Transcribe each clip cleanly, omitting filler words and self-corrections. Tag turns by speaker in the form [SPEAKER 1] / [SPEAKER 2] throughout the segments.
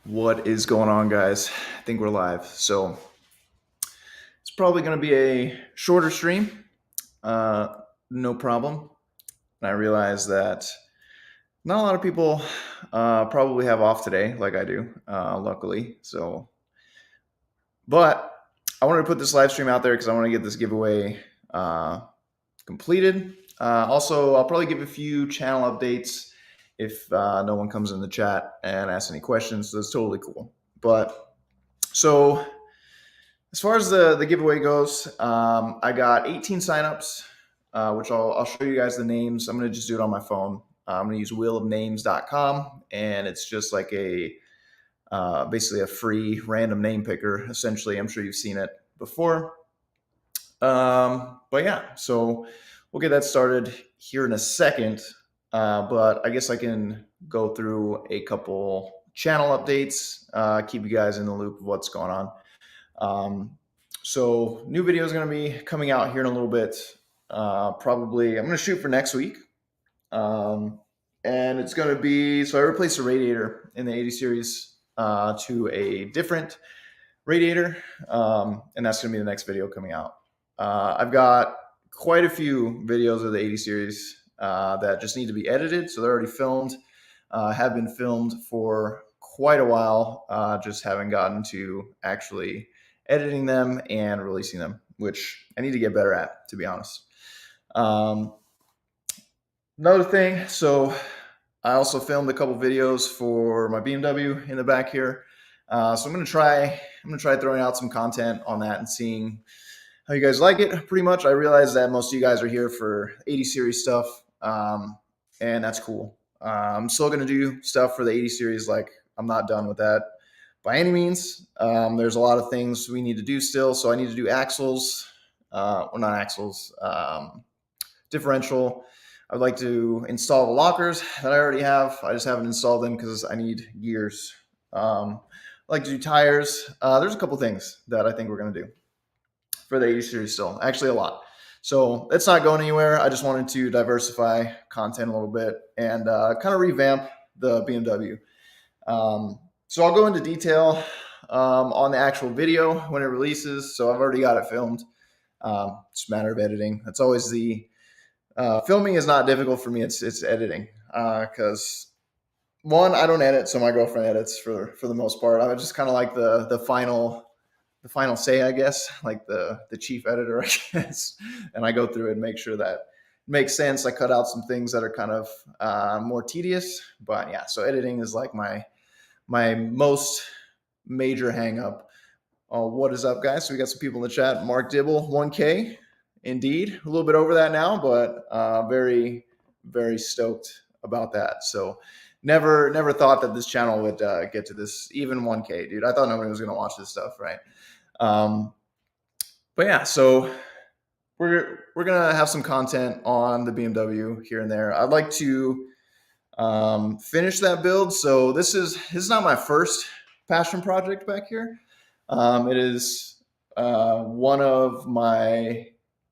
[SPEAKER 1] What is going on, guys? I think we're live. So it's probably going to be a shorter stream. No problem. And I realize that not a lot of people probably have off today, like I do, luckily. But I wanted to put this live stream out there because I want to get this giveaway uh, completed. Also, I'll probably give a few channel updates if no one comes in the chat and asks any questions. So that's totally cool. But so as far as the giveaway goes, I got 18 signups, which I'll show you guys the names. I'm going to just do it on my phone. I'm going to use wheelofnames.com, and it's just like basically a free random name picker, essentially. I'm sure you've seen it before. But yeah, so we'll get that started here in a second. But I guess I can go through a couple channel updates, keep you guys in the loop of what's going on. So new video is going to be coming out here in a little bit. Probably I'm going to shoot for next week. And it's going to be, so I replaced a radiator in the 80 series to a different radiator. And that's going to be the next video coming out. I've got quite a few videos of the 80 series that just need to be edited. So they're already filmed, have been filmed for quite a while. Just haven't gotten to actually editing them and releasing them, which I need to get better at, to be honest. Another thing, so I also filmed a couple videos for my BMW in the back here. So I'm gonna try throwing out some content on that and seeing how you guys like it. Pretty much, I realize that most of you guys are here for 80 series stuff, and that's cool. I'm still gonna do stuff for the 80 series. Like, I'm not done with that by any means. There's a lot of things we need to do still. So I need to do axles, well, not axles, differential. I'd like to install the lockers that I already have. I just haven't installed them because I need gears. I'd like to do tires. There's a couple things that I think we're going to do for the 80 series still. Actually, a lot. So it's not going anywhere. I just wanted to diversify content a little bit and kind of revamp the BMW. So I'll go into detail on the actual video when it releases. So I've already got it filmed. It's a matter of editing. That's always the filming is not difficult for me. It's editing because one, I don't edit, so my girlfriend edits for the most part. I'm just kind of like the final say, I guess, like the chief editor, I guess. And I go through it and make sure that it makes sense. I cut out some things that are kind of more tedious, but yeah. So editing is like my most major hang up. What is up, guys? So we got some people in the chat. Mark Dibble, 1K. Indeed, a little bit over that now, but very, very stoked about that. So never thought that this channel would get to this, even 1K, dude. I thought nobody was going to watch this stuff, right? But yeah, so we're going to have some content on the BMW here and there. I'd like to finish that build. So this is not my first passion project back here. It is one of my,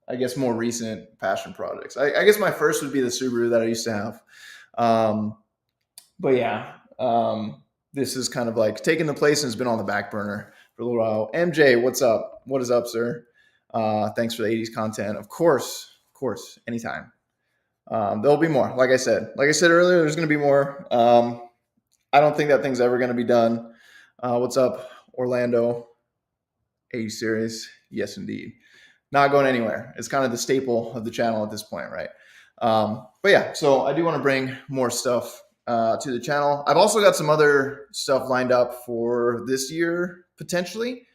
[SPEAKER 1] I guess, more recent passion projects. I guess my first would be the Subaru that I used to have. But yeah, this is kind of like taking the place and has been on the back burner for a little while. MJ, what's up? What is up, sir? Thanks for the 80s content. Of course, anytime. There'll be more. Like I said earlier, there's going to be more. I don't think that thing's ever going to be done. What's up, Orlando? 80 series. Yes, indeed. Not going anywhere. It's kind of the staple of the channel at this point, right? But yeah, so I do want to bring more stuff to the channel. I've also got some other stuff lined up for this year, potentially.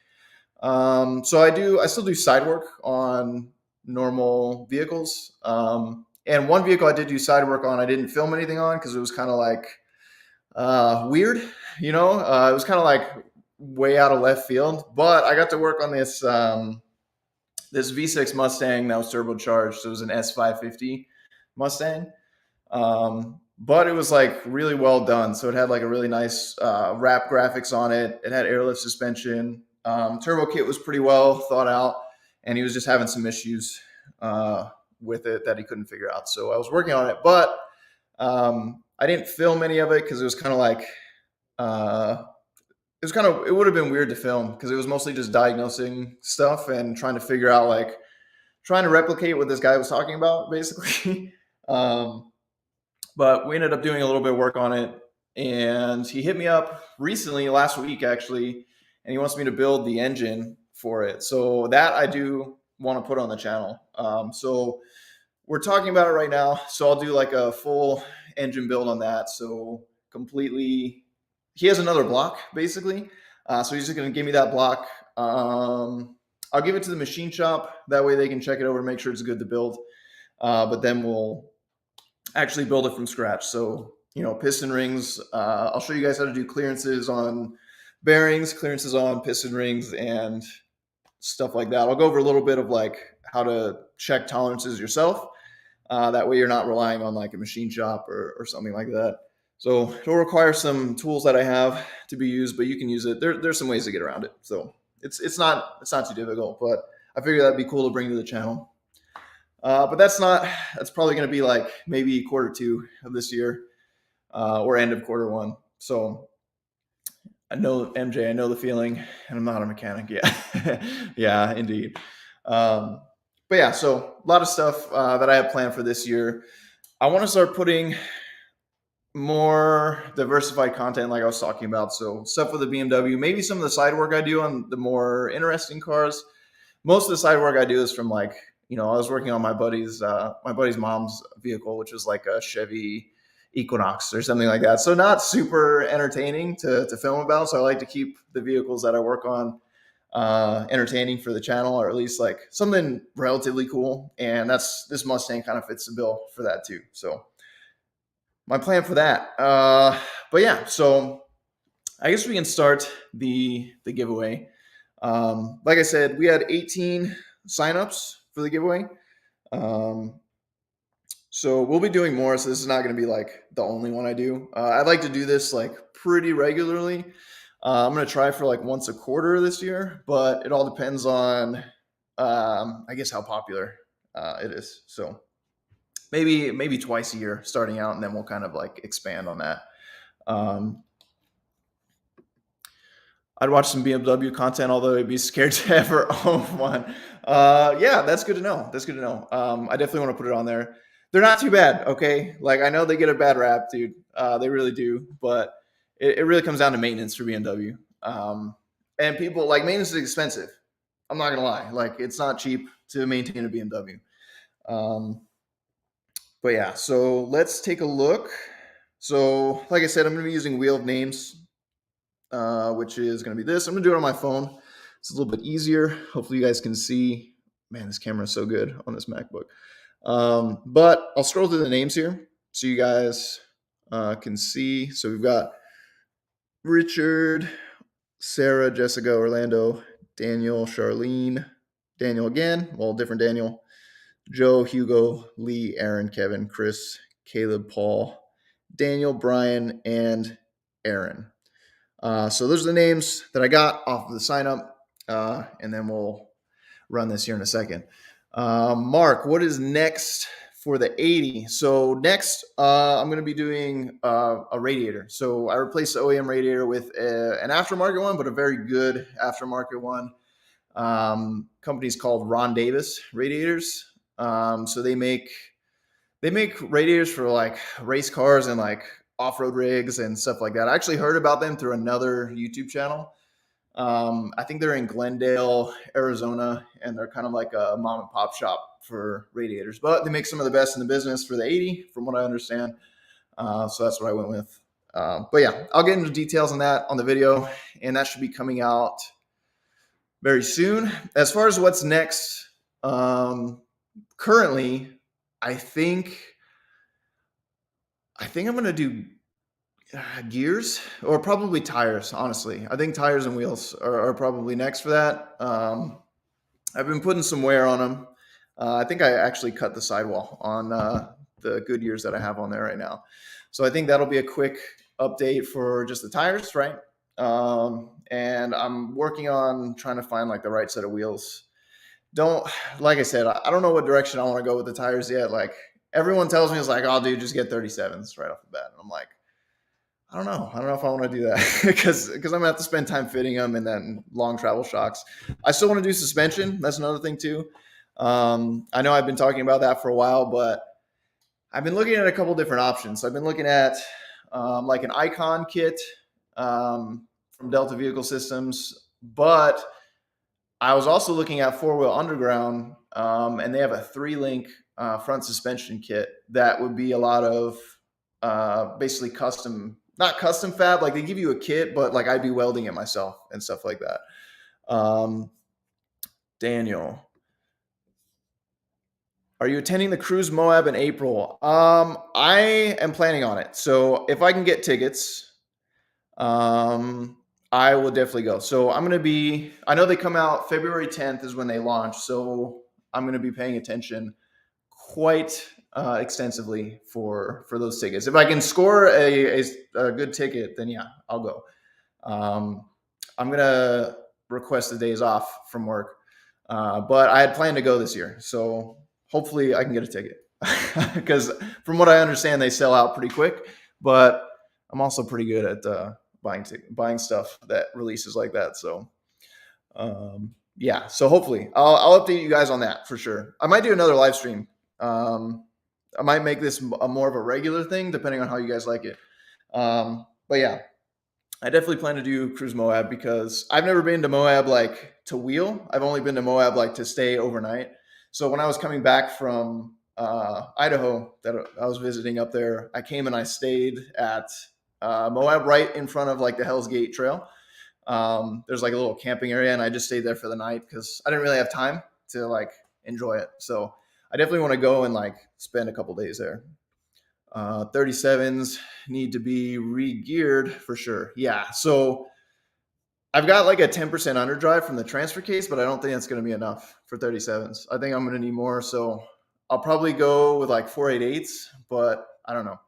[SPEAKER 1] So I still do side work on normal vehicles. And one vehicle I did do side work on, I didn't film anything on because it was kind of like weird, you know? It was kind of like way out of left field, but I got to work on this this V6 Mustang that was turbocharged. It was an S550 Mustang, but it was like really well done. So it had like a really nice wrap graphics on it. It had airlift suspension. Turbo kit was pretty well thought out, and he was just having some issues with it that he couldn't figure out. So I was working on it, but I didn't film any of it because it was kind of like it would have been weird to film because it was mostly just diagnosing stuff and trying to figure out like trying to replicate what this guy was talking about basically. um, but we ended up doing a little bit of work on it, and he hit me up recently last week actually, and he wants me to build the engine for it. So that I do want to put on the channel. So we're talking about it right now. So I'll do like a full engine build on that. So completely, he has another block basically. So he's just going to give me that block. I'll give it to the machine shop. That way they can check it over, make sure it's good to build. But then we'll actually build it from scratch. So, piston rings. I'll show you guys how to do clearances on bearings, clearances on piston rings, and stuff like that. I'll go over a little bit of like how to check tolerances yourself. That way you're not relying on like a machine shop or something like that. So it'll require some tools that I have to be used, but you can use it. There's some ways to get around it. So it's not too difficult, but I figured that'd be cool to bring to the channel. But that's probably going to be like maybe Q2 of this year, or end of Q1. So I know, MJ, I know the feeling, and I'm not a mechanic yet. Yeah, indeed. But yeah, so a lot of stuff that I have planned for this year. I want to start putting more diversified content like I was talking about. So stuff with the BMW, maybe some of the side work I do on the more interesting cars. Most of the side work I do is from like, I was working on my buddy's mom's vehicle, which was like a Chevy Equinox or something like that. So not super entertaining to film about. So I like to keep the vehicles that I work on entertaining for the channel, or at least like something relatively cool. And this Mustang kind of fits the bill for that too. So my plan for that. But yeah, so I guess we can start the giveaway. Like I said, we had 18 signups for the giveaway. So we'll be doing more. So this is not going to be like the only one I do. I'd like to do this like pretty regularly. I'm going to try for like once a quarter this year, but it all depends on, I guess, how popular it is. So maybe twice a year starting out, and then we'll kind of like expand on that. I'd watch some BMW content, although I'd be scared to ever own one. Yeah, that's good to know. That's good to know. I definitely want to put it on there. They're not too bad, okay? Like, I know they get a bad rap, dude. They really do, but it really comes down to maintenance for BMW. And people, like, maintenance is expensive. I'm not gonna lie. Like, it's not cheap to maintain a BMW. But yeah, so let's take a look. So, like I said, I'm gonna be using Wheel of Names, which is going to be this. I'm going to do it on my phone. It's a little bit easier. Hopefully you guys can see. Man, this camera is so good on this MacBook. But I'll scroll through the names here so you guys can see. So we've got Richard, Sarah, Jessica, Orlando, Daniel, Charlene, Daniel again. Well, different Daniel. Joe, Hugo, Lee, Aaron, Kevin, Chris, Caleb, Paul, Daniel, Brian, and Aaron. So those are the names that I got off of the sign up, and then we'll run this here in a second. Mark, what is next for the 80? So next, I'm going to be doing a radiator. So I replaced the OEM radiator with an aftermarket one, but a very good aftermarket one. Company's called Ron Davis Radiators. So they make radiators for like race cars and like off-road rigs and stuff like that. I actually heard about them through another YouTube channel. I think they're in Glendale, Arizona, and they're kind of like a mom and pop shop for radiators, but they make some of the best in the business for the 80, from what I understand. So that's what I went with. But yeah, I'll get into details on that on the video, and that should be coming out very soon. As far as what's next, currently, I think I'm going to do gears or probably tires. Honestly, I think tires and wheels are probably next for that. I've been putting some wear on them. I think I actually cut the sidewall on the Goodyears that I have on there right now. So I think that'll be a quick update for just the tires, right? And I'm working on trying to find like the right set of wheels. Like I said, I don't know what direction I want to go with the tires yet. Like everyone tells me, it's like, oh, dude, just get 37s right off the bat. And I'm like, I don't know. I don't know if I want to do that because I'm gonna have to spend time fitting them and then long travel shocks. I still want to do suspension. That's another thing too. I know I've been talking about that for a while, but I've been looking at a couple different options. So I've been looking at like an Icon kit from Delta Vehicle Systems, but I was also looking at Four Wheel Underground, and they have a three-link front suspension kit that would be a lot of basically custom, not custom fab. Like they give you a kit, but like I'd be welding it myself and stuff like that. Daniel, are you attending the Cruise Moab in April? I am planning on it. So if I can get tickets, um, I will definitely go. So I'm going to be, I know they come out February 10th is when they launch. So I'm going to be paying attention quite extensively for those tickets. If I can score a good ticket, then yeah, I'll go. I'm going to request the days off from work. But I had planned to go this year. So hopefully I can get a ticket because from what I understand, they sell out pretty quick, but I'm also pretty good at buying stuff that releases like that. So yeah, so hopefully I'll update you guys on that for sure. I might do another live stream. I might make this more of a regular thing depending on how you guys like it. But yeah, I definitely plan to do Cruise Moab because I've never been to Moab like to wheel. I've only been to Moab like to stay overnight. So when I was coming back from Idaho, that I was visiting up there, I came and I stayed at Moab right in front of like the Hell's Gate Trail. There's like a little camping area, and I just stayed there for the night because I didn't really have time to like enjoy it. So I definitely want to go and like spend a couple days there. 37s need to be re-geared for sure. Yeah. So I've got like a 10% underdrive from the transfer case, but I don't think that's going to be enough for 37s. I think I'm going to need more. So I'll probably go with like 488s, but I don't know.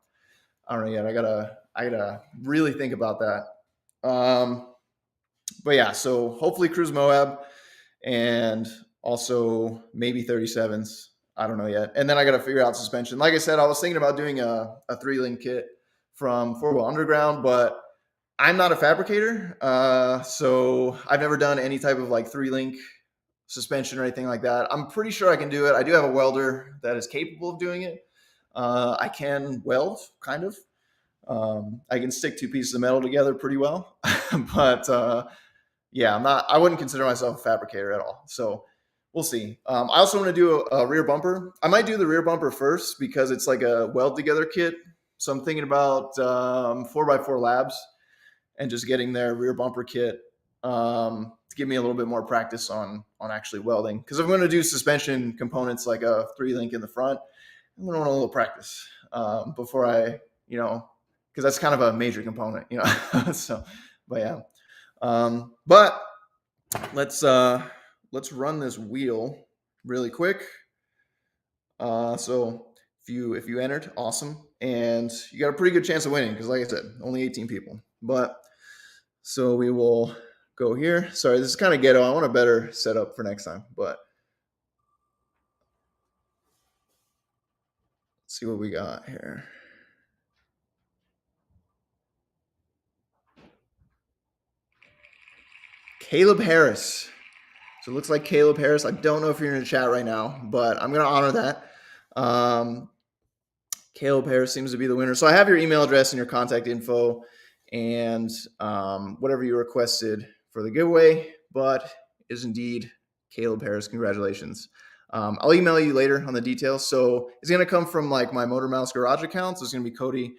[SPEAKER 1] I don't know yet. I gotta really think about that. But yeah, so hopefully Cruise Moab and also maybe 37s. I don't know yet. And then I got to figure out suspension. Like I said, I was thinking about doing a three-link kit from Four Wheel Underground, but I'm not a fabricator. So I've never done any type of like three-link suspension or anything like that. I'm pretty sure I can do it. I do have a welder that is capable of doing it. I can weld, kind of. I can stick two pieces of metal together pretty well, but yeah, I wouldn't consider myself a fabricator at all. So we'll see. I also want to do a rear bumper. I might do the rear bumper first because it's like a weld together kit. So I'm thinking about 4x4 Labs and just getting their rear bumper kit to give me a little bit more practice on actually welding. Because if I'm going to do suspension components like a 3-link in the front, I'm going to want a little practice before because that's kind of a major component, so, but yeah. But let's run this wheel really quick. So if you entered, awesome, and you got a pretty good chance of winning because, like I said, only 18 people. But so we will go here. Sorry, this is kind of ghetto. I want a better setup for next time, but let's see what we got here. Caleb Harris. So it looks like Caleb Harris. I don't know if you're in the chat right now, but I'm going to honor that. Caleb Harris seems to be the winner. So I have your email address and your contact info and whatever you requested for the giveaway, but is indeed Caleb Harris. Congratulations. I'll email you later on the details. So it's going to come from like my Motor Mouse Garage account. So it's going to be Cody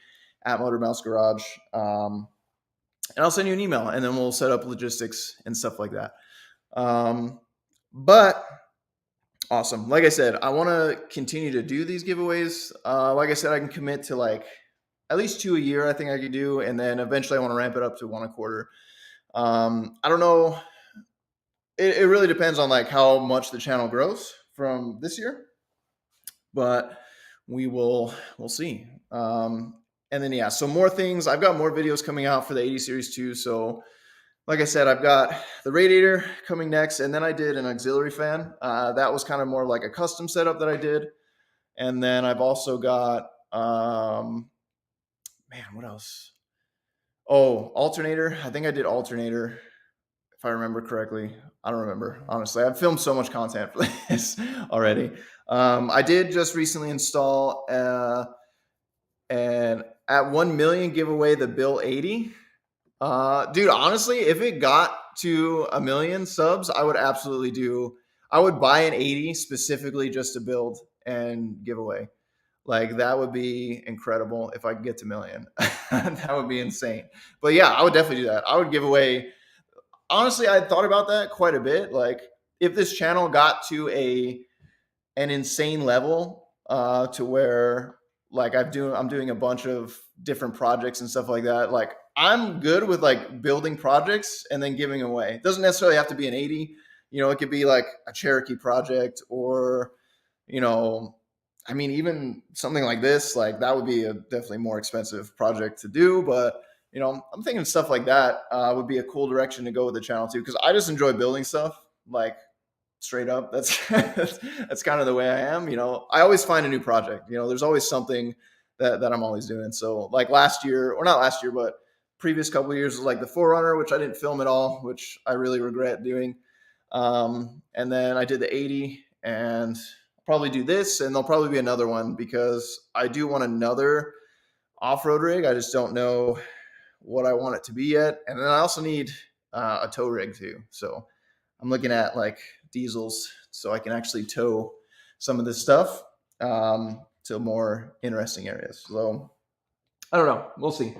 [SPEAKER 1] at Motor Mouse Garage. And I'll send you an email and then we'll set up logistics and stuff like that. But awesome. Like I said, I want to continue to do these giveaways. Like I said, I can commit to like at least 2 a year. I think I could do, and then eventually I want to ramp it up to 1 a quarter. I don't know. It really depends on like how much the channel grows from this year, but we'll see. And then yeah, so more things. I've got more videos coming out for the 80 series too. So like I said, I've got the radiator coming next, and then I did an auxiliary fan. That was kind of more like a custom setup that I did. And then I've also got, man, what else? Oh, alternator. I think I did alternator if I remember correctly. I don't remember, honestly. I've filmed so much content for this already. I did just recently install and at 1 million give away the Bill 80. Dude, honestly, if it got to a million subs, I would absolutely do. I would buy an 80 specifically just to build and give away. Like that would be incredible if I could get to million. That would be insane. But yeah, I would definitely do that. I would give away. Honestly, I thought about that quite a bit. Like if this channel got to a an insane level to where like I'm doing a bunch of different projects and stuff like that. Like I'm good with like building projects and then giving away. It doesn't necessarily have to be an 80. You know, it could be like a Cherokee project or, you know, I mean, even something like this, like that would be a definitely more expensive project to do. But, you know, I'm thinking stuff like that would be a cool direction to go with the channel too. Cause I just enjoy building stuff. Like straight up. That's that's kind of the way I am. You know, I always find a new project. You know, there's always something that I'm always doing. So like last year, or not last year, but previous couple of years was like the Forerunner, which I didn't film at all, which I really regret doing. And then I did the 80, and I'll probably do this, and there'll probably be another one because I do want another off-road rig. I just don't know what I want it to be yet, and then I also need a tow rig too. So I'm looking at like diesels so I can actually tow some of this stuff to more interesting areas. So I don't know. We'll see.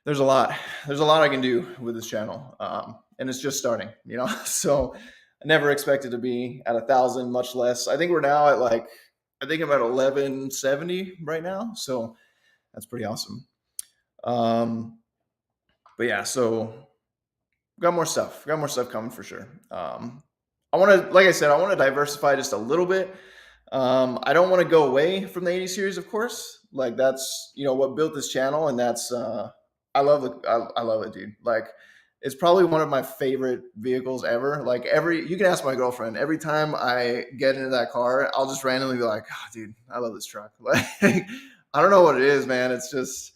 [SPEAKER 1] There's a lot. There's a lot I can do with this channel, and it's just starting. You know, so I never expected to be at 1,000, much less. I think we're now at like I think I'm at 1170 right now. So that's pretty awesome. Um, but yeah, so got more stuff. Got more stuff coming for sure. I want to, like I said, I want to diversify just a little bit. I don't want to go away from the 80 series, of course. Like that's you know what built this channel, and that's I love it. I love it, dude. Like it's probably one of my favorite vehicles ever. Like every you can ask my girlfriend. Every time I get into that car, I'll just randomly be like, oh, dude, I love this truck. Like I don't know what it is, man. It's just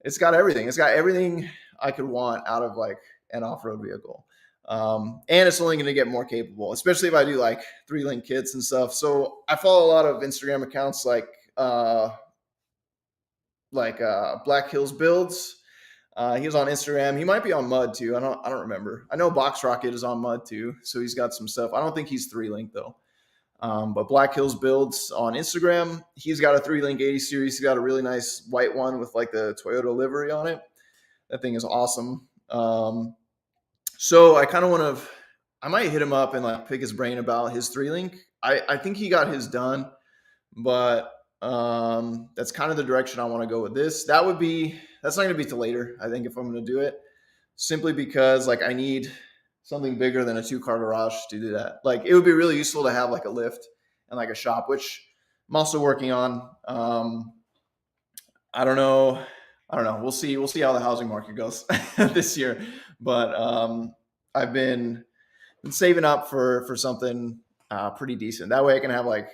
[SPEAKER 1] it's got everything. It's got everything I could want out of like an off-road vehicle. And it's only going to get more capable, especially if I do like 3-link kits and stuff. So I follow a lot of Instagram accounts like Black Hills Builds. He was on Instagram. He might be on Mud too. I don't remember. I know Box Rocket is on Mud too, so he's got some stuff. I don't think he's 3-link though. But Black Hills Builds on Instagram. He's got a 3-link 80 series. He's got a really nice white one with like the Toyota livery on it. That thing is awesome. So I kind of want to, I might hit him up and like pick his brain about his 3-link. I think he got his done, but that's kind of the direction I want to go with this. That's not going to be till later, I think, if I'm going to do it, simply because like I need something bigger than a 2-car garage to do that. Like it would be really useful to have like a lift and like a shop, which I'm also working on. I don't know. I don't know. We'll see. We'll see how the housing market goes this year. But I've been saving up for something pretty decent. That way, I can have like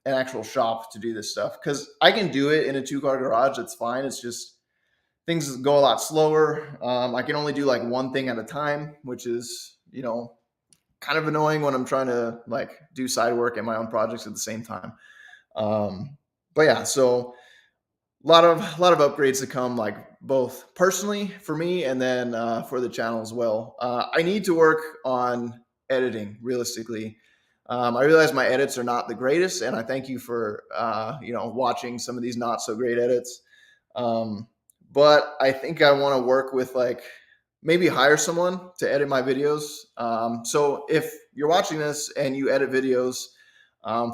[SPEAKER 1] an actual shop to do this stuff because I can do it in a 2-car garage. It's fine. It's just things go a lot slower. I can only do like one thing at a time, which is kind of annoying when I'm trying to like do side work and my own projects at the same time. But yeah, so a lot of upgrades to come, like both personally for me and then for the channel as well. I need to work on editing realistically. I realize my edits are not the greatest, and I thank you for watching some of these not so great edits. But I think I want to work with like maybe hire someone to edit my videos. So if you're watching this and you edit videos,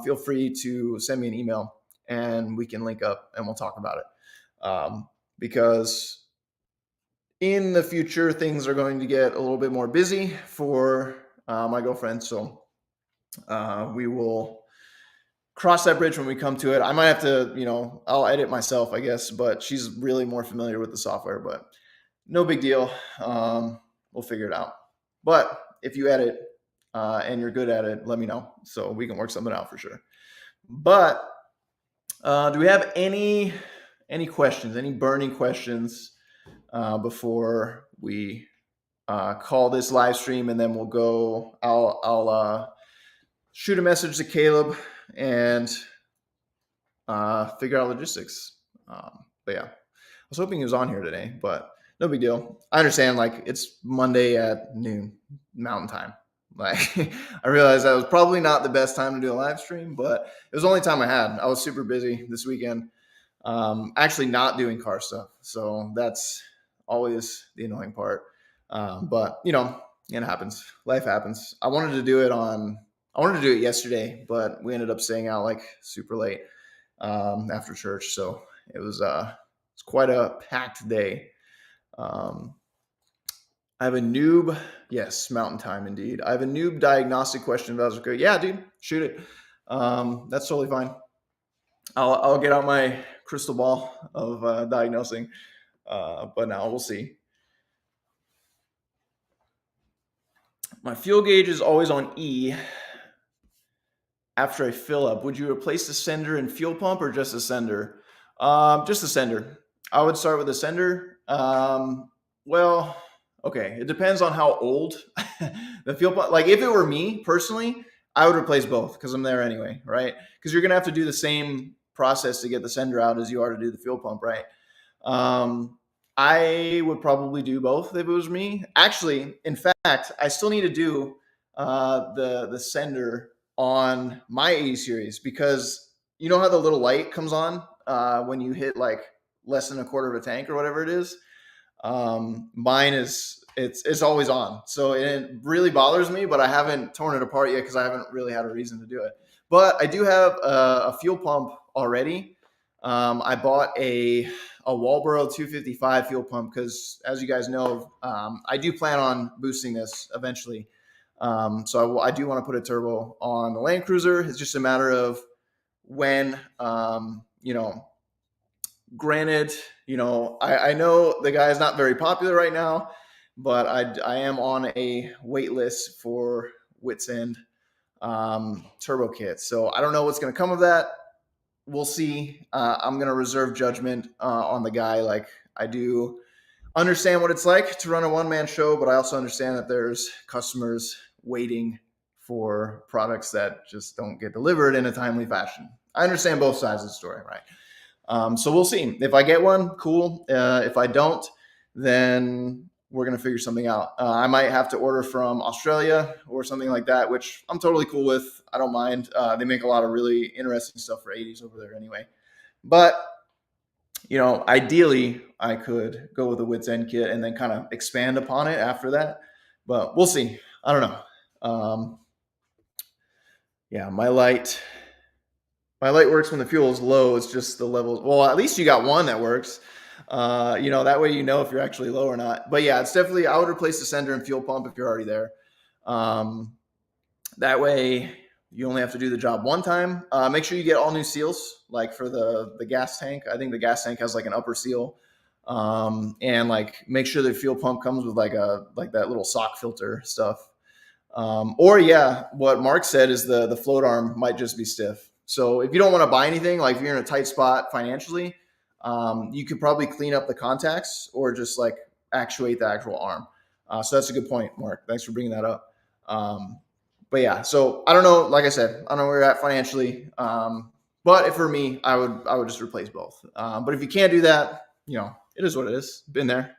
[SPEAKER 1] feel free to send me an email and we can link up and we'll talk about it. Because in the future, things are going to get a little bit more busy for my girlfriend. So we will cross that bridge when we come to it. I might have to, I'll edit myself, I guess, but she's really more familiar with the software, but no big deal. We'll figure it out. But if you edit and you're good at it, let me know so we can work something out for sure. But do we have any questions, any burning questions before we call this live stream, and then we'll go. I'll shoot a message to Caleb and figure out logistics. But yeah, I was hoping he was on here today, but no big deal. I understand, like, it's Monday at noon Mountain Time. Like, I realized that was probably not the best time to do a live stream, but it was the only time I had. I was super busy this weekend, actually not doing car stuff. So that's always the annoying part. But it happens. Life happens. I wanted to do it yesterday, but we ended up staying out like super late after church. So it was quite a packed day. I have a noob. Yes, Mountain Time indeed. I have a noob diagnostic question about okay. Yeah, dude, shoot it. That's totally fine. I'll get out my crystal ball of diagnosing, but now we'll see. My fuel gauge is always on E after I fill up. Would you replace the sender and fuel pump or just the sender? Just the sender. I would start with the sender. Well, okay. It depends on how old the fuel pump. Like if it were me personally, I would replace both because I'm there anyway, right? Because you're gonna have to do the same process to get the sender out as you are to do the fuel pump, right? I would probably do both if it was me. Actually, in fact, I still need to do the sender on my 80 series because you know how the little light comes on when you hit like less than a quarter of a tank or whatever it is. Mine is it's always on, so it really bothers me. But I haven't torn it apart yet because I haven't really had a reason to do it. But I do have a fuel pump already. I bought a Walboro 255 fuel pump because, as you guys know, I do plan on boosting this eventually. So I do want to put a turbo on the Land Cruiser. It's just a matter of when, granted, I know the guy is not very popular right now, but I am on a wait list for Wits End turbo kits. So I don't know what's going to come of that. We'll see. I'm going to reserve judgment on the guy. Like, I do understand what it's like to run a one-man show, but I also understand that there's customers waiting for products that just don't get delivered in a timely fashion. I understand both sides of the story, right? So we'll see. If I get one, cool. If I don't, then we're going to figure something out. I might have to order from Australia or something like that, which I'm totally cool with. I don't mind. They make a lot of really interesting stuff for 80s over there anyway. But, ideally, I could go with a Wits End kit and then kind of expand upon it after that. But we'll see. I don't know. Yeah, my light works when the fuel is low. It's just the levels. Well, at least you got one that works. That way if you're actually low or not. But yeah, it's definitely, I would replace the sender and fuel pump if you're already there. That way you only have to do the job one time. Make sure you get all new seals, like for the gas tank. I think the gas tank has like an upper seal. And like make sure the fuel pump comes with like that little sock filter stuff. What Mark said is the float arm might just be stiff. So if you don't want to buy anything, like if you're in a tight spot financially, you could probably clean up the contacts or just like actuate the actual arm. So that's a good point, Mark. Thanks for bringing that up. But yeah, so I don't know. Like I said, I don't know where you're at financially. But if for me, I would just replace both. But if you can't do that, it is what it is. Been there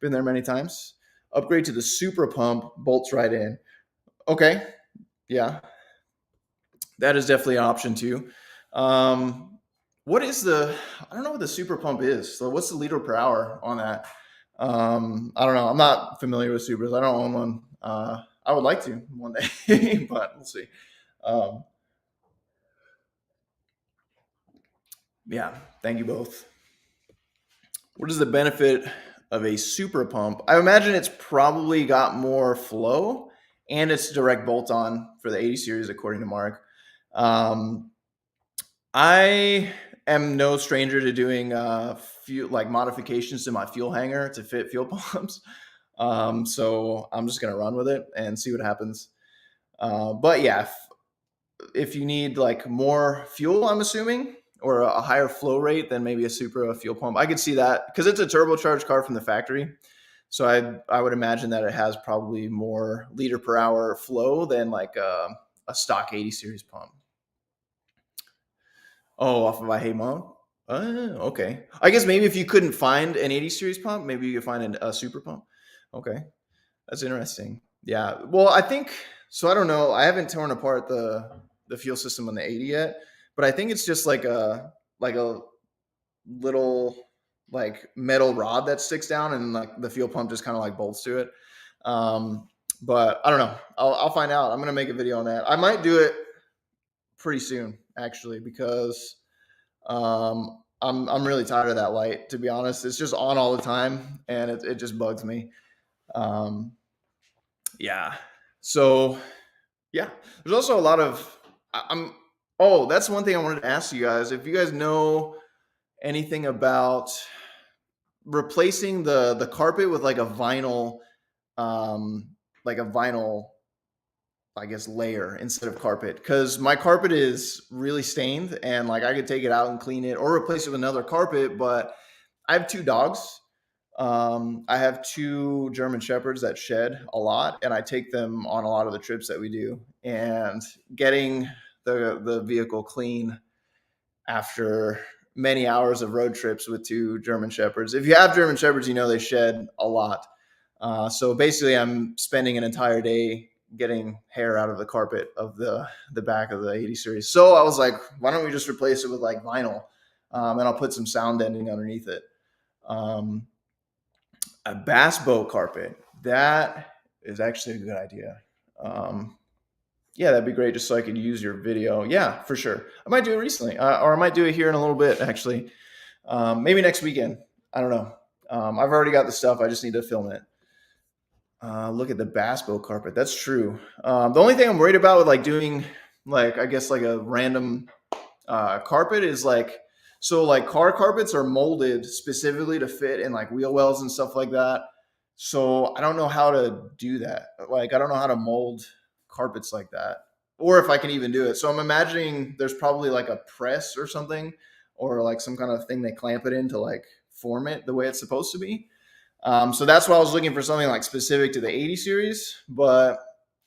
[SPEAKER 1] many times. Upgrade to the super pump, bolts right in. Okay, yeah, that is definitely an option too. What is I don't know what the super pump is. So what's the liter per hour on that? I don't know. I'm not familiar with supers. I don't own one. I would like to one day, but we'll see. Yeah, thank you both. What is the benefit of a super pump? I imagine it's probably got more flow and it's direct bolt on for the 80 series, according to Mark. I am no stranger to doing modifications to my fuel hanger to fit fuel pumps. So I'm just gonna run with it and see what happens. But yeah, if you need like more fuel, I'm assuming, or a higher flow rate than maybe a Supra fuel pump. I could see that because it's a turbocharged car from the factory. So I would imagine that it has probably more liter per hour flow than like a stock 80 series pump. Oh, off of I Hate Mom? Okay. I guess maybe if you couldn't find an 80 series pump, maybe you could find a super pump. Okay. That's interesting. Yeah. Well, I think so. I don't know. I haven't torn apart the fuel system on the 80 yet, but I think it's just like a little like metal rod that sticks down, and like the fuel pump just kind of like bolts to it. But I don't know. I'll find out. I'm gonna make a video on that. I might do it pretty soon actually because I'm really tired of that light. To be honest, it's just on all the time, and it just bugs me. Um, yeah. So yeah, there's also a lot of I'm. Oh, that's one thing I wanted to ask you guys. If you guys know anything about replacing the carpet with um, like a vinyl, I guess, layer instead of carpet, because my carpet is really stained, and like I could take it out and clean it or replace it with another carpet, but I have two dogs. I have two German Shepherds that shed a lot, and I take them on a lot of the trips that we do. And getting the vehicle clean after many hours of road trips with two German Shepherds. If you have German Shepherds, you know they shed a lot. So basically, I'm spending an entire day getting hair out of the carpet of the back of the 80 series. So I was like, why don't we just replace it with like vinyl, and I'll put some sound deadening underneath it. Um, a bass boat carpet, that is actually a good idea. Um, yeah, that'd be great, just so I could use your video. Yeah, for sure. I might do it recently, or I might do it here in a little bit, actually. Maybe next weekend. I don't know. I've already got the stuff. I just need to film it. Look at the bass boat carpet. That's true. The only thing I'm worried about with like doing like I guess like a random carpet is like so like car carpets are molded specifically to fit in like wheel wells and stuff like that. So I don't know how to do that. Like I don't know how to mold carpets like that, or if I can even do it. So I'm imagining there's probably like a press or something, or like some kind of thing they clamp it in to like form it the way it's supposed to be. So that's why I was looking for something like specific to the 80 series, but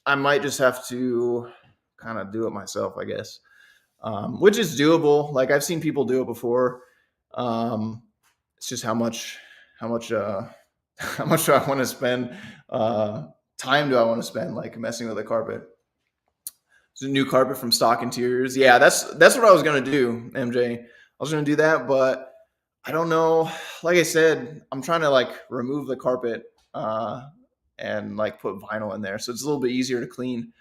[SPEAKER 1] I might just have to kind of do it myself, I guess, which is doable. Like I've seen people do it before. Um, it's just how much, how much do I want to spend? Time do I want to spend like messing with a carpet? It's a new carpet from Stock Interiors. Yeah, that's what I was gonna do, MJ. I was gonna do that, but I don't know. Like I said, I'm trying to like remove the carpet and like put vinyl in there, so it's a little bit easier to clean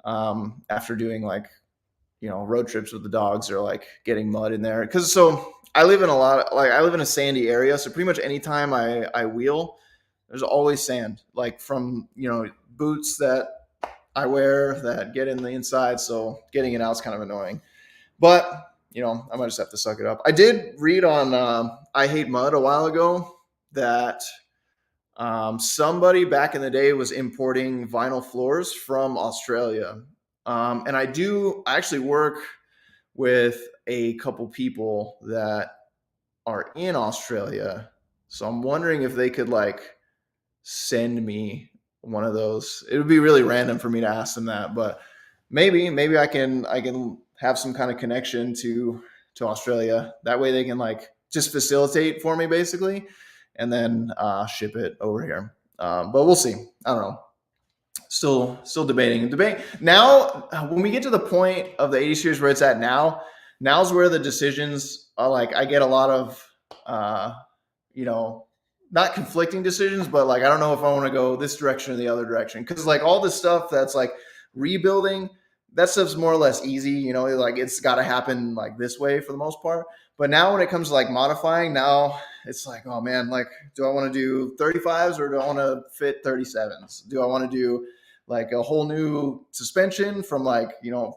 [SPEAKER 1] after doing like road trips with the dogs or like getting mud in there. Because so I live in I live in a sandy area, so pretty much anytime I wheel, there's always sand, like from boots that I wear that get in the inside. So getting it out is kind of annoying. But I might just have to suck it up. I did read on I Hate Mud a while ago that somebody back in the day was importing vinyl floors from Australia, and I actually work with a couple people that are in Australia, so I'm wondering if they could like send me one of those. It would be really random for me to ask them that, but maybe I can have some kind of connection to Australia. That way they can like just facilitate for me basically, and then ship it over here. But we'll see. I don't know. Still debating. Debate now. When we get to the point of the 80 series where it's at now, now's where the decisions are. Like I get a lot of, you know, not conflicting decisions, but like I don't know if I want to go this direction or the other direction, because like all this stuff that's like rebuilding, that stuff's more or less easy. Like it's got to happen like this way for the most part. But now when it comes to like modifying, now it's like, oh man, like do I want to do 35s or do I want to fit 37s? Do I want to do like a whole new suspension from like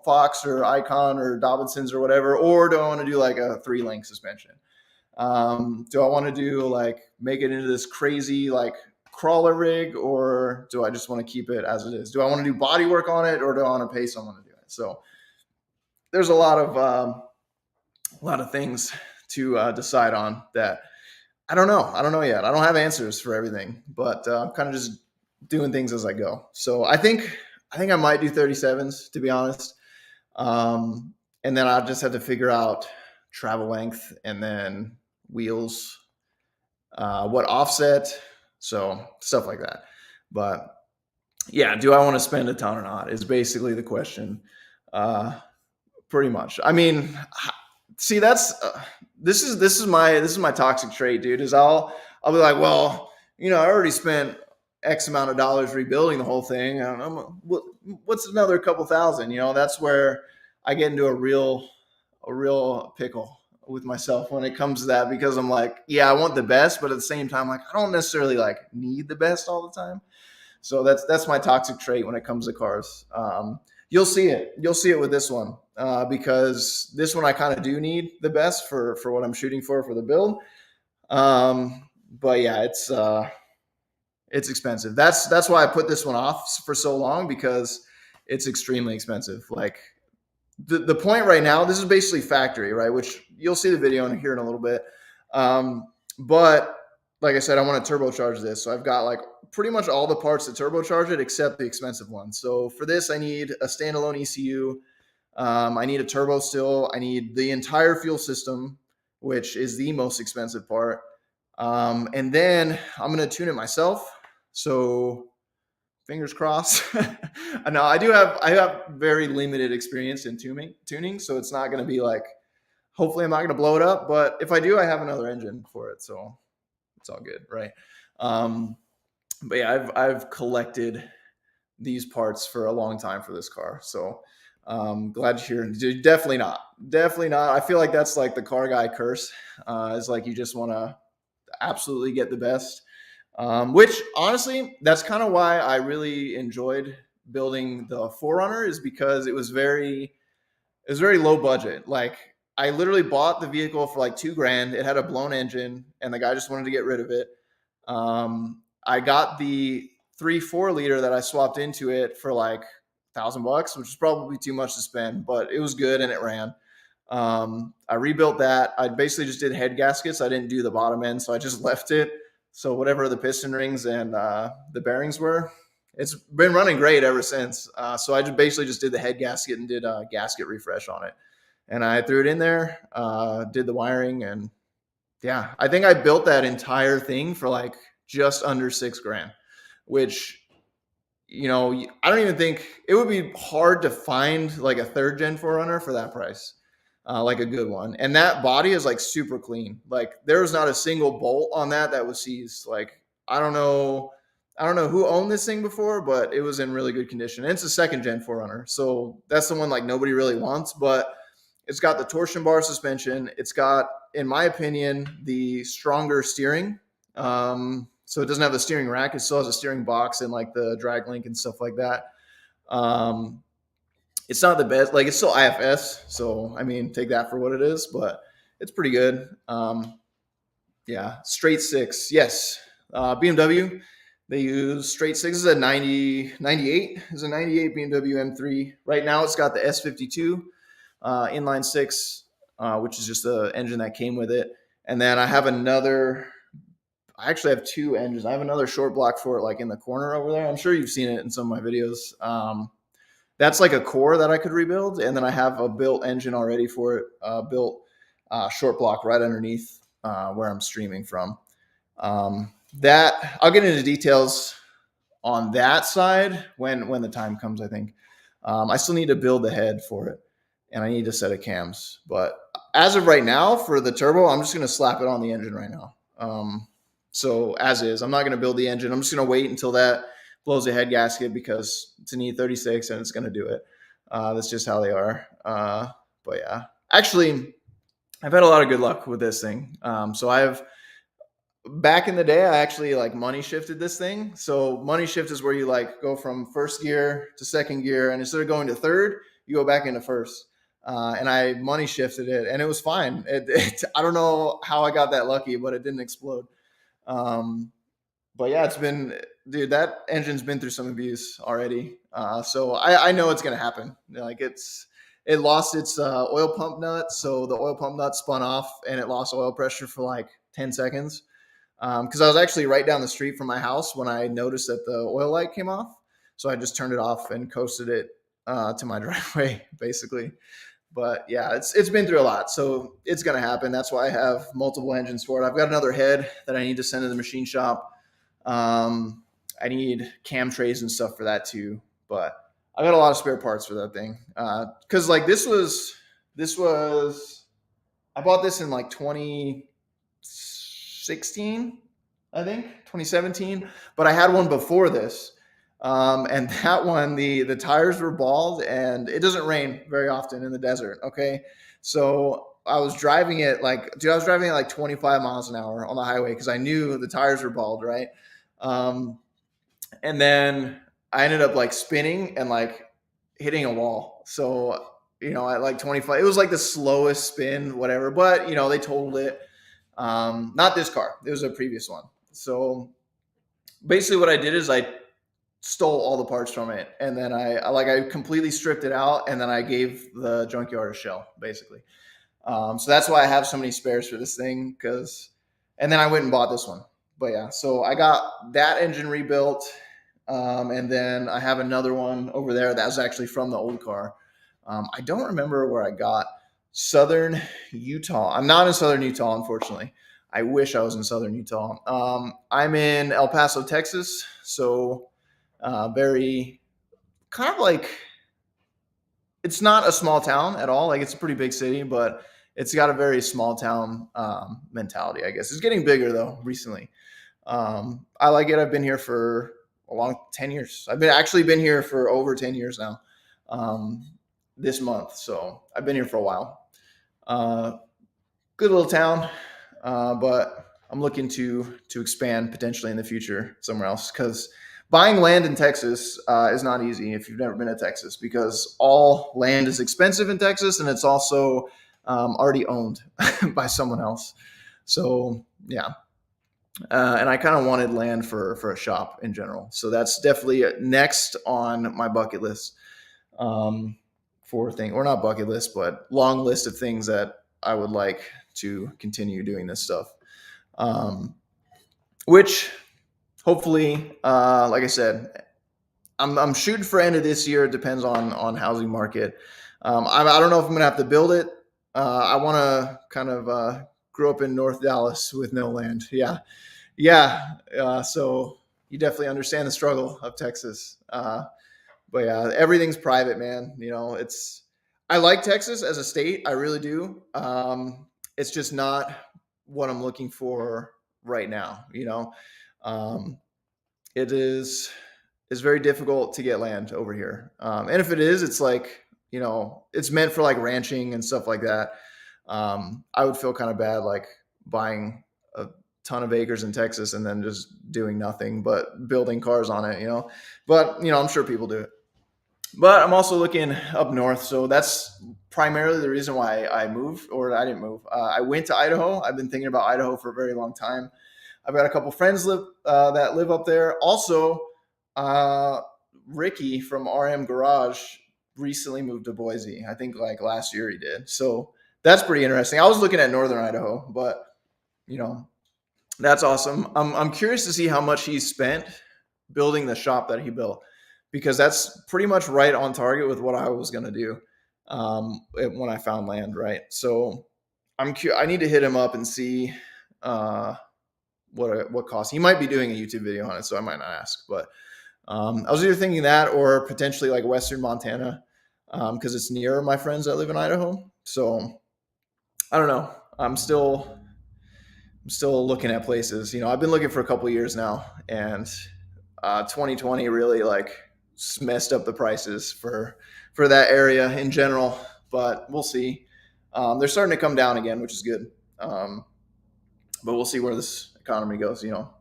[SPEAKER 1] Fox or Icon or Dobinson's or whatever, or do I want to do like a 3-link suspension? Do I want to do like make it into this crazy like crawler rig, or do I just want to keep it as it is? Do I want to do body work on it, or do I want to pay someone to do it? So there's a lot of a lot of things to decide on that I don't know. I don't know yet. I don't have answers for everything, but I'm kind of just doing things as I go. So I think I might do 37s to be honest. Um, and then I'll just have to figure out travel length and then wheels, what offset, so stuff like that. But yeah, do I want to spend a ton or not? Is basically the question. Uh, Pretty much. I mean, see, that's this is my toxic trait, dude. Is I'll be like, well, I already spent X amount of dollars rebuilding the whole thing. I don't know what's another couple thousand. That's where I get into a real pickle with myself when it comes to that because I'm like, yeah, I want the best, but at the same time, like I don't necessarily like need the best all the time. So that's my toxic trait when it comes to cars. You'll see it. You'll see it with this one because this one I kind of do need the best for what I'm shooting for the build. But yeah, it's expensive. That's why I put this one off for so long because it's extremely expensive. Like the point right now, this is basically factory, right? Which you'll see the video and hear in a little bit. But like I said, I want to turbocharge this. So I've got like pretty much all the parts to turbocharge it except the expensive ones. So for this, I need a standalone ECU. I need a turbo still. I need the entire fuel system, which is the most expensive part. And then I'm going to tune it myself. So fingers crossed. No, I have very limited experience in tuning, so it's not going to be like. Hopefully, I'm not going to blow it up, but if I do, I have another engine for it, so it's all good, right? Um, but yeah, I've collected these parts for a long time for this car, so glad to hear. Definitely not. I feel like that's like the car guy curse. Is like you just want to absolutely get the best. Which honestly, that's kind of why I really enjoyed building the Forerunner is because it was very low budget. Like I literally bought the vehicle for like 2 grand. It had a blown engine, and the guy just wanted to get rid of it. I got the 3.4 liter that I swapped into it for like $1,000, which is probably too much to spend, but it was good and it ran. I rebuilt that. I basically just did head gaskets. I didn't do the bottom end, so I just left it. So whatever the piston rings and the bearings were, it's been running great ever since. So I just basically just did the head gasket and did a gasket refresh on it, and I threw it in there, did the wiring, and yeah, I think I built that entire thing for like just under 6 grand, which I don't even think it would be hard to find like a third gen Forerunner for that price, like a good one. And that body is like super clean. Like there was not a single bolt on that was seized. Like I don't know, who owned this thing before, but it was in really good condition. And it's a second gen Forerunner, so that's the one like nobody really wants. But it's got the torsion bar suspension. It's got, in my opinion, the stronger steering. So it doesn't have the steering rack. It still has a steering box and like the drag link and stuff like that. Um, it's not the best. Like it's still IFS. So, I mean, take that for what it is, but it's pretty good. Yeah. Straight six. Yes. BMW, they use straight six. This is a 98. It's a 98 BMW M3. Right now it's got the S52 inline six, which is just the engine that came with it. And then I actually have 2 engines. I have another short block for it, like in the corner over there. I'm sure you've seen it in some of my videos. That's like a core that I could rebuild, and then I have a built engine already for it, built short block right underneath where I'm streaming from. That I'll get into details on that side when the time comes. I think I still need to build the head for it, and I need a set of cams. But as of right now, for the turbo, I'm just going to slap it on the engine right now. So as is, I'm not going to build the engine. I'm just going to wait until that blows the head gasket because it's an E36 and it's going to do it. That's just how they are. But yeah, actually, I've had a lot of good luck with this thing. So back in the day, I actually like money shifted this thing. So money shift is where you like go from first gear to second gear, and instead of going to third, you go back into first. And I money shifted it, and it was fine. I don't know how I got that lucky, but it didn't explode. But yeah, dude, that engine's been through some abuse already. So I know it's gonna happen. Like it lost its oil pump nut. So the oil pump nut spun off and it lost oil pressure for like 10 seconds. Because I was actually right down the street from my house when I noticed that the oil light came off. So I just turned it off and coasted it to my driveway, basically. But yeah, it's been through a lot, so it's gonna happen. That's why I have multiple engines for it. I've got another head that I need to send to the machine shop. I need cam trays and stuff for that too. But I got a lot of spare parts for that thing. Because like this was I bought this in like 2016, I think 2017. But I had one before this, and that one the tires were bald, and it doesn't rain very often in the desert. Okay, so I was driving it like, dude, I was driving it like 25 miles an hour on the highway because I knew the tires were bald, right? Um, and then I ended up like spinning and like hitting a wall. So at like 25, it was like the slowest spin, whatever. But they totaled it. Not this car; it was a previous one. So basically, what I did is I stole all the parts from it, and then I completely stripped it out, and then I gave the junkyard a shell, basically. So that's why I have so many spares for this thing, and then I went and bought this one. But yeah, so I got that engine rebuilt, and then I have another one over there that was actually from the old car. I don't remember where I got Southern Utah. I'm not in Southern Utah, unfortunately. I wish I was in Southern Utah. I'm in El Paso, Texas, so very kind of like, it's not a small town at all. Like, it's a pretty big city, but it's got a very small town mentality, I guess. It's getting bigger though recently. I like it. I've been here for a long 10 years. I've been here for over 10 years now. This month, so I've been here for a while. Good little town, but I'm looking to expand potentially in the future somewhere else, because buying land in Texas is not easy if you've never been to Texas, because all land is expensive in Texas, and it's also already owned by someone else. So yeah, and I kind of wanted land for a shop in general. So that's definitely next on my bucket list. Or not bucket list, but long list of things that I would like to continue doing this stuff. Which hopefully, like I said, I'm shooting for end of this year. It depends on housing market. I don't know if I'm gonna have to build it. I want to kind of grow up in North Dallas with no land. Yeah. So you definitely understand the struggle of Texas. But yeah, everything's private, man. I like Texas as a state. I really do. It's just not what I'm looking for right now. Um, it is very difficult to get land over here. And if it is, it's like, it's meant for like ranching and stuff like that. I would feel kind of bad, like buying a ton of acres in Texas and then just doing nothing but building cars on it, but I'm sure people do it. But I'm also looking up north, so that's primarily the reason why I moved, or I didn't move. I went to Idaho. I've been thinking about Idaho for a very long time. I've got a couple friends that live up there. Also, uh, Ricky from RM Garage recently moved to Boise. I think like last year he did. So that's pretty interesting. I was looking at northern Idaho, but you know that's awesome. I'm curious to see how much he spent building the shop that he built, because that's pretty much right on target with what I was going to do when I found land, right? So I need to hit him up and see uh, what cost. He might be doing a YouTube video on it, so I might not ask. But I was either thinking that or potentially like Western Montana, because it's near my friends that live in Idaho. So I don't know. I'm still looking at places. I've been looking for a couple of years now, and 2020 really like messed up the prices for that area in general. But we'll see. They're starting to come down again, which is good. But we'll see where this economy goes. Enough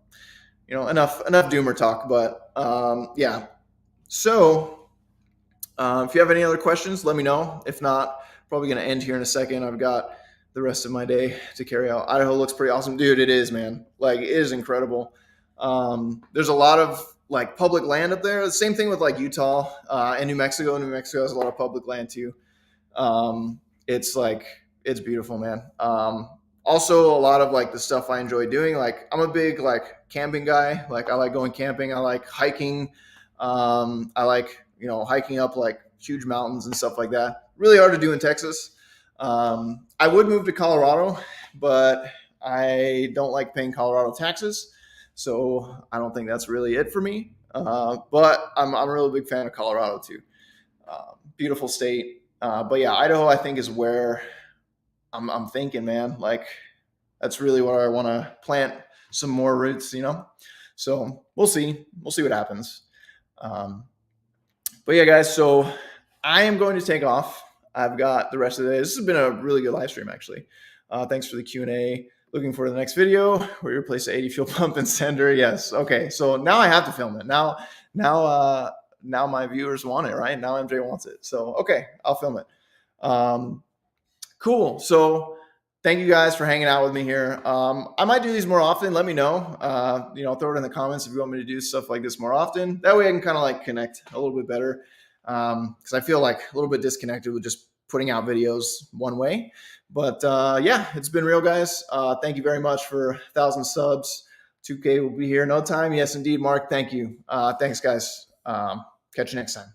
[SPEAKER 1] doomer talk. But yeah. So if you have any other questions, let me know. If not, probably going to end here in a second. I've got the rest of my day to carry out. Idaho looks pretty awesome, dude. It is, man. Like, it is incredible. There's a lot of like public land up there. The same thing with like Utah and New Mexico. New Mexico has a lot of public land too. It's like it's beautiful, man. Also, a lot of like the stuff I enjoy doing. Like I'm a big like camping guy. Like I like going camping. I like hiking. I like hiking up like huge mountains and stuff like that. Really hard to do in Texas. I would move to Colorado, but I don't like paying Colorado taxes, so I don't think that's really it for me. But I'm a really big fan of Colorado too. Beautiful state. But yeah, Idaho I think is where I'm thinking, man. Like that's really where I want to plant some more roots. So we'll see. We'll see what happens. Um, but yeah, guys. So I am going to take off. I've got the rest of the day. This has been a really good live stream, actually. Thanks for the Q&A. Looking for the next video where you replace the 80 fuel pump and sender. Yes. Okay. So now I have to film it. Now my viewers want it, right? Now MJ wants it. So okay, I'll film it. Cool. So thank you guys for hanging out with me here. I might do these more often. Let me know. Throw it in the comments if you want me to do stuff like this more often. That way I can kind of like connect a little bit better. Because I feel like a little bit disconnected with just putting out videos one way. But yeah, it's been real, guys. Thank you very much for 1,000 subs. 2K will be here in no time. Yes, indeed, Mark. Thank you. Thanks, guys. Catch you next time.